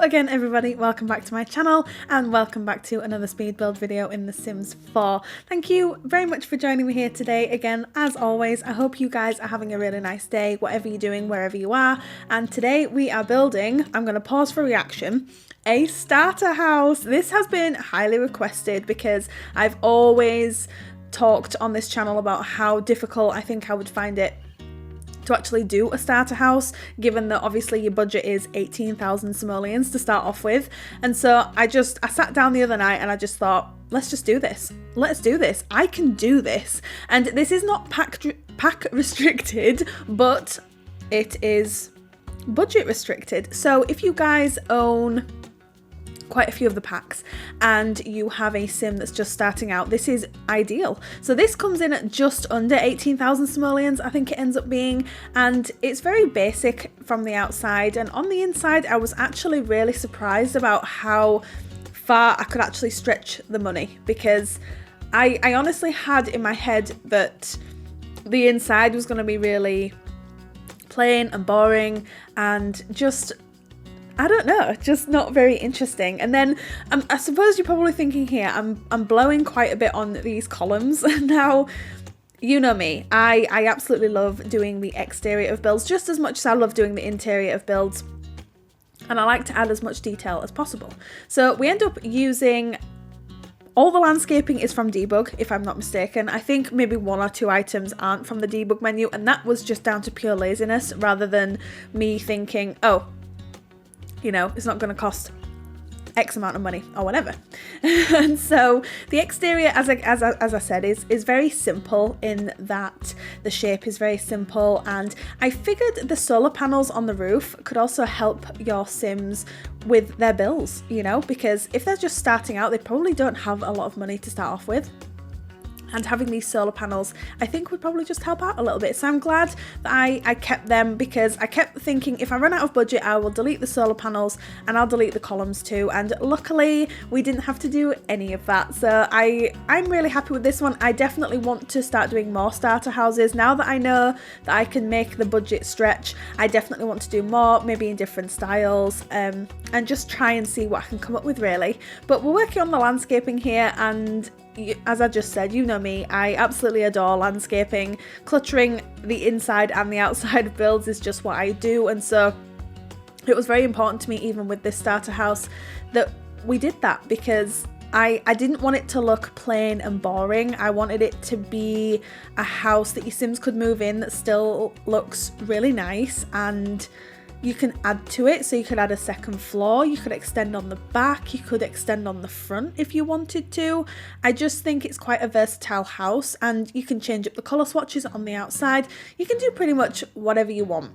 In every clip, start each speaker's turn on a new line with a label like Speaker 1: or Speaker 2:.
Speaker 1: again everybody, welcome back to my channel and welcome back to another speed build video in The Sims 4. Thank you very much for joining me here today. Again, as always, I hope you guys are having a really nice day, whatever you're doing, wherever you are. And today we are building, I'm going to pause for reaction, a starter house. This has been highly requested because I've always talked on this channel about how difficult I think I would find it to actually do a starter house, given that obviously your budget is 18,000 simoleons to start off with. And so I sat down the other night and I just thought, let's just do this. Let's do this. I can do this. And this is not pack restricted, but it is budget restricted. So if you guys own quite a few of the packs and you have a sim that's just starting out, this is ideal. So this comes in at just under 18,000 simoleons, I think it ends up being, and it's very basic from the outside, and on the inside I was actually really surprised about how far I could actually stretch the money, because I honestly had in my head that the inside was going to be really plain and boring and just, I don't know, just not very interesting. And then I suppose you're probably thinking here, I'm blowing quite a bit on these columns. Now, you know me, I absolutely love doing the exterior of builds just as much as I love doing the interior of builds. And I like to add as much detail as possible. So we end up using, all the landscaping is from debug, if I'm not mistaken. I think maybe one or two items aren't from the debug menu, and that was just down to pure laziness rather than me thinking, oh, you know, it's not going to cost X amount of money or whatever. And so the exterior, as I said, is very simple in that the shape is very simple, and I figured the solar panels on the roof could also help your Sims with their bills, you know, because if they're just starting out, they probably don't have a lot of money to start off with. And having these solar panels, I think, would probably just help out a little bit. So I'm glad that I kept them, because I kept thinking if I run out of budget, I will delete the solar panels and I'll delete the columns too. And luckily, we didn't have to do any of that. So I'm really happy with this one. I definitely want to start doing more starter houses. Now that I know that I can make the budget stretch, I definitely want to do more, maybe in different styles, and just try and see what I can come up with, really. But we're working on the landscaping here, and as I just said, you know me, I absolutely adore landscaping. Cluttering the inside and the outside of builds is just what I do, and so it was very important to me, even with this starter house, that we did that, because I didn't want it to look plain and boring. I wanted it to be a house that your Sims could move in that still looks really nice, and you can add to it. So you could add a second floor, you could extend on the back, you could extend on the front if you wanted to. I just think it's quite a versatile house, and you can change up the colour swatches on the outside. You can do pretty much whatever you want.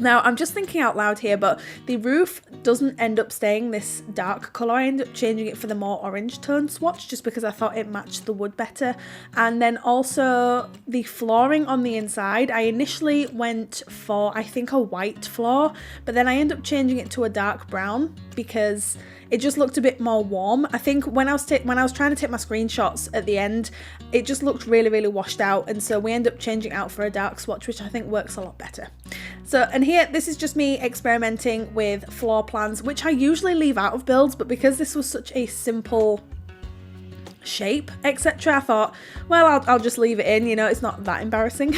Speaker 1: Now, I'm just thinking out loud here, but the roof doesn't end up staying this dark colour. I end up changing it for the more orange tone swatch just because I thought it matched the wood better. And then also the flooring on the inside, I initially went for, I think, a white floor, but then I end up changing it to a dark brown because it just looked a bit more warm. I think when I was trying to take my screenshots at the end, it just looked really, really washed out, and so we end up changing out for a dark swatch, which I think works a lot better. So, and here, this is just me experimenting with floor plans, which I usually leave out of builds, but because this was such a simple shape, etc., I thought, well, I'll just leave it in, you know, it's not that embarrassing.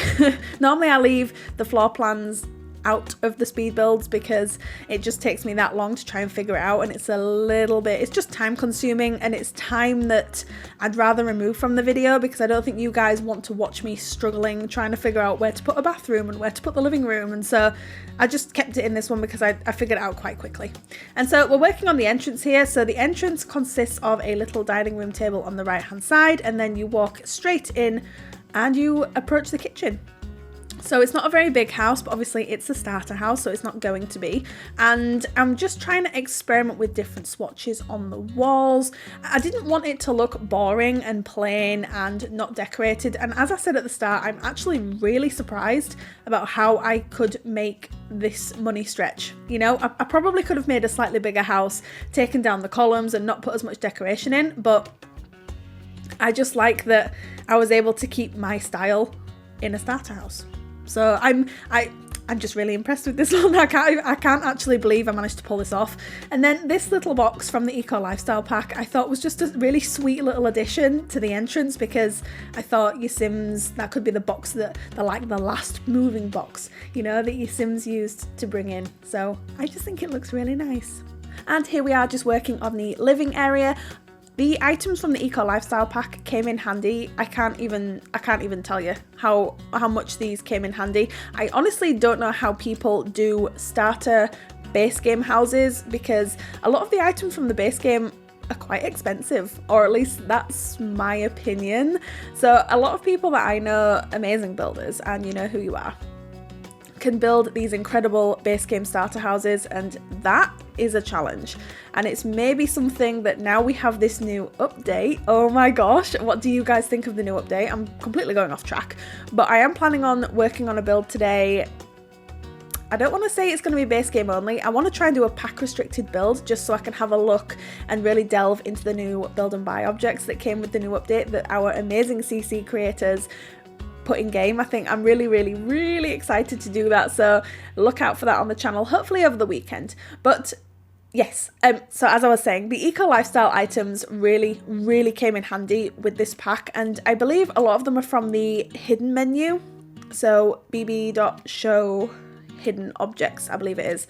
Speaker 1: Normally I leave the floor plans out of the speed builds because it just takes me that long to try and figure it out, and it's just time consuming, and it's time that I'd rather remove from the video, because I don't think you guys want to watch me struggling trying to figure out where to put a bathroom and where to put the living room. And so I just kept it in this one because I figured it out quite quickly. And so we're working on the entrance here. So the entrance consists of a little dining room table on the right hand side, and then you walk straight in and you approach the kitchen. So it's not a very big house, but obviously it's a starter house, so it's not going to be. And I'm just trying to experiment with different swatches on the walls. I didn't want it to look boring and plain and not decorated. And as I said at the start, I'm actually really surprised about how I could make this money stretch. You know, I probably could have made a slightly bigger house, taken down the columns and not put as much decoration in, but I just like that I was able to keep my style in a starter house. So I I'm just really impressed with this one. I can't actually believe I managed to pull this off. And then this little box from the Eco Lifestyle pack I thought was just a really sweet little addition to the entrance, because I thought your Sims, that could be the box that the last moving box, you know, that your Sims used to bring in. So I just think it looks really nice. And here we are just working on the living area. The items from the Eco Lifestyle pack came in handy. I can't even tell you how much these came in handy. I honestly don't know how people do starter base game houses, because a lot of the items from the base game are quite expensive, or at least that's my opinion. So a lot of people that I know, amazing builders, and you know who you are, can build these incredible base game starter houses, and that is a challenge. And it's maybe something that now we have this new update. Oh my gosh, what do you guys think of the new update? I'm completely going off track, but I am planning on working on a build today. I don't want to say it's going to be base game only. I want to try and do a pack restricted build, just so I can have a look and really delve into the new build and buy objects that came with the new update that our amazing CC creators put in game. I think I'm really excited to do that, so look out for that on the channel, hopefully over the weekend. But yes, so as I was saying, the Eco Lifestyle items really came in handy with this pack, and I believe a lot of them are from the hidden menu, so bb.show hidden objects, I believe it is.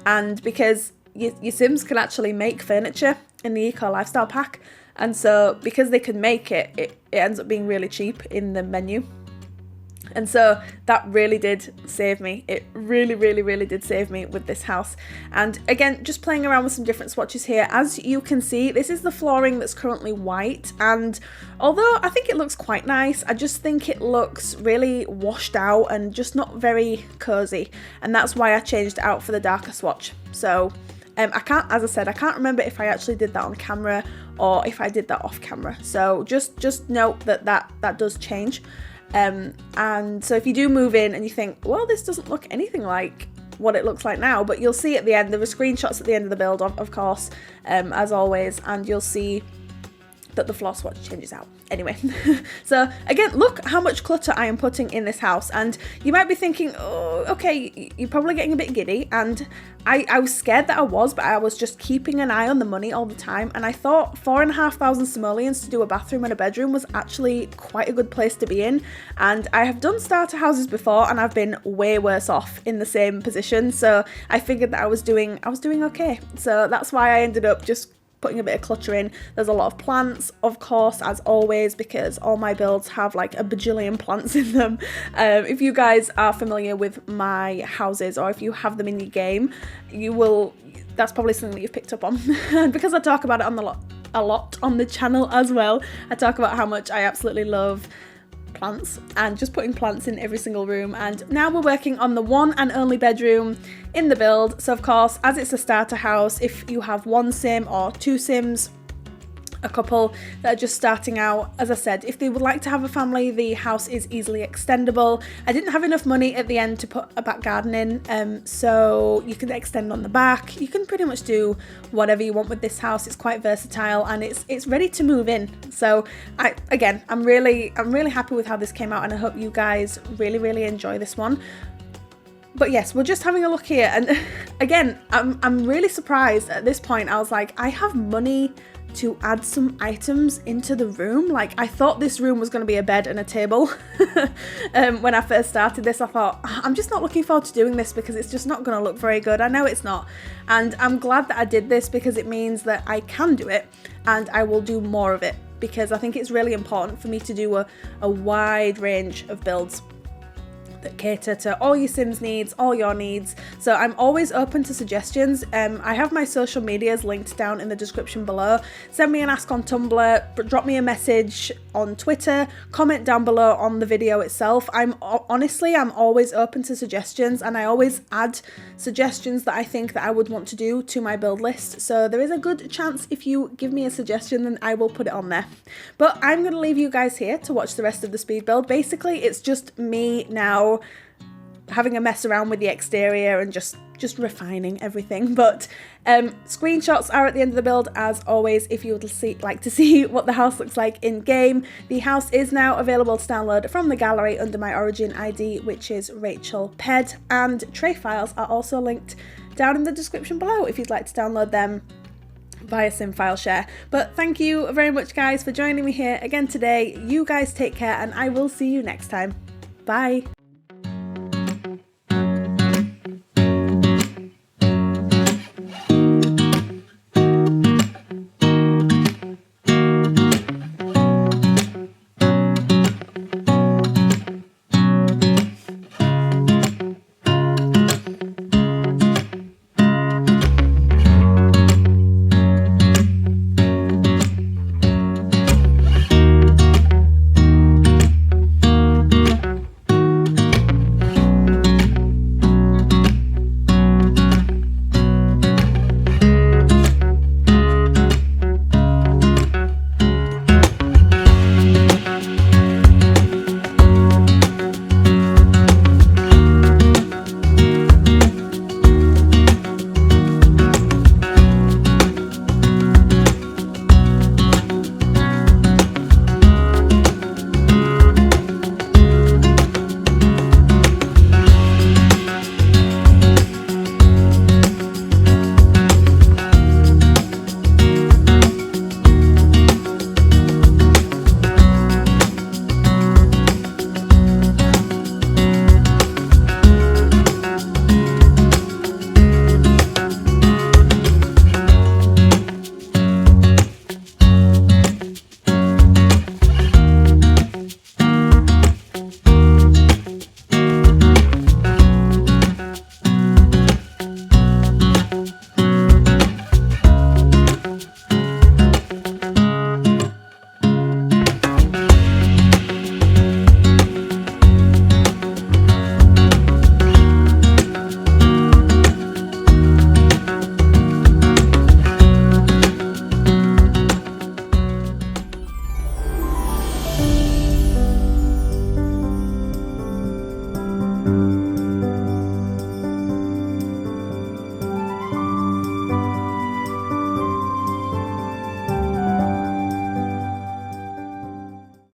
Speaker 1: And because your Sims can actually make furniture in the Eco Lifestyle pack, and so because they can make it, it ends up being really cheap in the menu. And so that really did save me. It really did save me with this house. And again, just playing around with some different swatches here. As you can see, this is the flooring that's currently white. And although I think it looks quite nice, I just think it looks really washed out and just not very cozy. And that's why I changed it out for the darker swatch. So as I said, I can't remember if I actually did that on camera or if I did that off camera. So just note that does change. And so if you do move in and you think, well, this doesn't look anything like what it looks like now, but you'll see at the end, there were screenshots at the end of the build, of course, as always, and you'll see that the floor swatch changes out. Anyway, so again, look how much clutter I am putting in this house, and you might be thinking, oh, okay, you're probably getting a bit giddy, and I was scared that I was, but I was just keeping an eye on the money all the time, and I thought 4,500 simoleons to do a bathroom and a bedroom was actually quite a good place to be in. And I have done starter houses before, and I've been way worse off in the same position, so I figured that I was doing okay. So that's why I ended up just putting a bit of clutter in. There's a lot of plants, of course, as always, because all my builds have like a bajillion plants in them. If you guys are familiar with my houses, or if you have them in your game, you will, that's probably something that you've picked up on. And because I talk about it on a lot on the channel as well, I talk about how much I absolutely love plants and just putting plants in every single room. And now we're working on the one and only bedroom in the build. So of course, as it's a starter house, if you have one sim or two sims, a couple that are just starting out, as I said, if they would like to have a family, the house is easily extendable. I didn't have enough money at the end to put a back garden in, so you can extend on the back. You can pretty much do whatever you want with this house. It's quite versatile, and it's ready to move in. So I'm really happy with how this came out, and I hope you guys really enjoy this one. But yes, we're just having a look here, and again, I'm really surprised at this point. I was like, I have money to add some items into the room. Like, I thought this room was going to be a bed and a table. When I first started this, I thought, I'm just not looking forward to doing this because it's just not going to look very good. I know it's not, and I'm glad that I did this because it means that I can do it, and I will do more of it, because I think it's really important for me to do a wide range of builds that cater to all your Sims needs, all your needs. So I'm always open to suggestions. I have my social medias linked down in the description below. Send me an ask on Tumblr, drop me a message on Twitter, comment down below on the video itself. I'm always open to suggestions, and I always add suggestions that I think that I would want to do to my build list. So there is a good chance if you give me a suggestion, then I will put it on there. But I'm going to leave you guys here to watch the rest of the speed build. Basically, it's just me now having a mess around with the exterior and just just refining everything. But screenshots are at the end of the build as always if you would like to see what the house looks like in game. The house is now available to download from the gallery under my origin ID, which is RachelPedd, and tray files are also linked down in the description below if you'd like to download them via sim file share. But thank you very much guys for joining me here again today. You guys take care and I will see you next time. Bye.